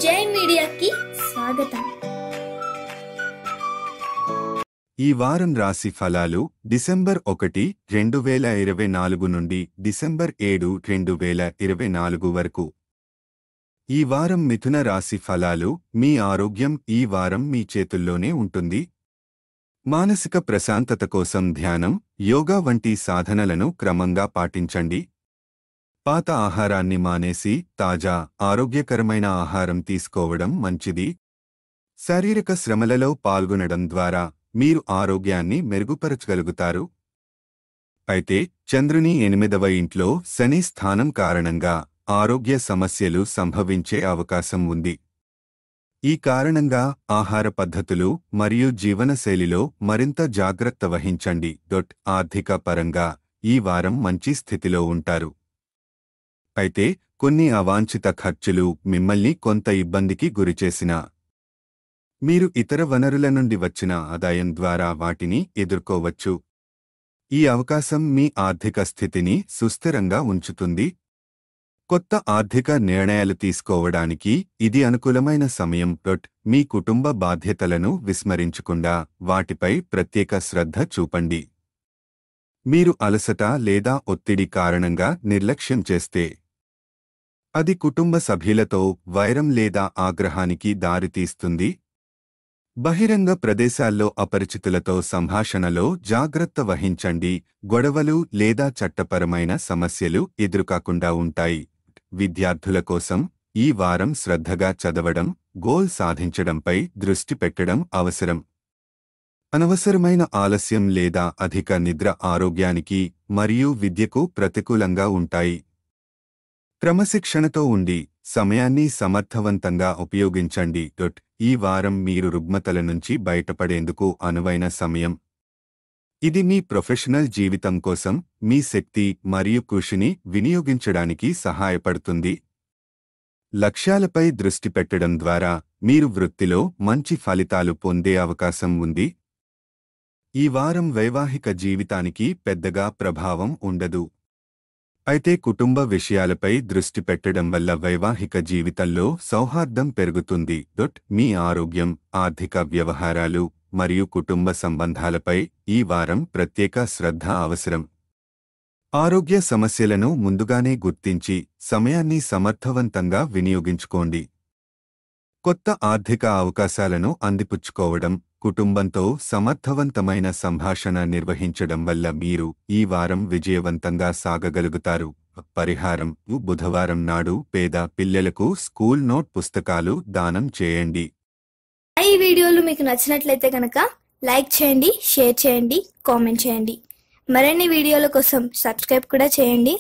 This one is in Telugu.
జై మీడియాకి స్వాగతం. ఈ వారం రాశి ఫలాలు డిసెంబర్ 1, 2024 నుండి డిసెంబర్ 7, 2024 వరకు. ఈ వారం మిథున రాశి ఫలాలు. మీ ఆరోగ్యం ఈ వారం మీ చేతుల్లోనే ఉంటుంది. మానసిక ప్రశాంతత కోసం ధ్యానం, యోగా వంటి సాధనలను క్రమంగా పాటించండి. పాత ఆహారాన్ని మానేసి తాజా, ఆరోగ్యకరమైన ఆహారం తీసుకోవడం మంచిది. శారీరక శ్రమలలో పాల్గొనడం ద్వారా మీరు ఆరోగ్యాన్ని మెరుగుపరచగలుగుతారు. అయితే చంద్రుని 8వ ఇంట్లో శని స్థానం కారణంగా ఆరోగ్య సమస్యలు సంభవించే అవకాశం ఉంది. ఈ కారణంగా ఆహార పద్ధతులు మరియు జీవనశైలిలో మరింత జాగ్రత్త వహించండి. ఆర్థిక పరంగా ఈ వారం మంచి స్థితిలో ఉంటారు. అయితే కొన్ని అవాంఛిత ఖర్చులు మిమ్మల్ని కొంత ఇబ్బందికి గురిచేసినా మీరు ఇతర వనరుల నుండి వచ్చిన ఆదాయం ద్వారా వాటిని ఎదుర్కోవచ్చు. ఈ అవకాశం మీ ఆర్థిక స్థితిని సుస్థిరంగా ఉంచుతుంది. కొత్త ఆర్థిక నిర్ణయాలు తీసుకోవడానికి ఇది అనుకూలమైన సమయం. మీ కుటుంబ బాధ్యతలను విస్మరించకుండా వాటిపై ప్రత్యేక శ్రద్ధ చూపండి. మీరు అలసట లేదా ఒత్తిడి కారణంగా నిర్లక్ష్యం చేస్తే అది కుటుంబ సభ్యులతో వైరం లేదా ఆగ్రహానికి దారితీస్తుంది. బహిరంగ ప్రదేశాల్లో అపరిచితులతో సంభాషణలో జాగ్రత్త వహించండి. గొడవలు లేదా చట్టపరమైన సమస్యలు ఎదురుకాకుండా ఉంటాయి. విద్యార్థుల కోసం ఈ వారం శ్రద్ధగా చదవడం, గోల్ సాధించడంపై దృష్టి పెట్టడం అవసరం. అనవసరమైన ఆలస్యం లేదా అధిక నిద్ర ఆరోగ్యానికి మరియు విద్యకు ప్రతికూలంగా ఉంటాయి. క్రమశిక్షణతో ఉండి సమయాన్ని సమర్థవంతంగా ఉపయోగించండి. ఈ వారం మీరు రుగ్మతల నుంచి బయటపడేందుకు అనువైన సమయం. ఇది మీ ప్రొఫెషనల్ జీవితం కోసం మీ శక్తి మరియు కృషిని వినియోగించడానికి సహాయపడుతుంది. లక్ష్యాలపై దృష్టి పెట్టడం ద్వారా మీరు వృత్తిలో మంచి ఫలితాలు పొందే అవకాశం ఉంది. ఈ వారం వైవాహిక జీవితానికి పెద్దగా ప్రభావం ఉండదు. అయితే కుటుంబ విషయాలపై దృష్టి పెట్టడం వల్ల వైవాహిక జీవితంలో సౌహార్దం పెరుగుతుంది. మీ ఆరోగ్యం, ఆర్థిక వ్యవహారాలు మరియు కుటుంబ సంబంధాలపై ఈ వారం ప్రత్యేక శ్రద్ధ అవసరం. ఆరోగ్య సమస్యలను ముందుగానే గుర్తించి సమయాన్ని సమర్థవంతంగా వినియోగించుకోండి. కొత్త ఆర్థిక అవకాశాలను అందిపుచ్చుకోవడం, కుటుంబంతో సమర్థవంతమైన సంభాషణ నిర్వహించడం వల్ల మీరు ఈ వారం విజయవంతంగా సాగగలుగుతారు. పరిహారం: బుధవారం నాడు పేద పిల్లలకు స్కూల్ నోట్ పుస్తకాలు దానం చేయండి. ఈ వీడియోలు మీకు నచ్చినట్లయితే కనుక లైక్ చేయండి, షేర్ చేయండి, కామెంట్ చేయండి. మరిన్ని వీడియోల కోసం సబ్స్క్రైబ్ కూడా చేయండి.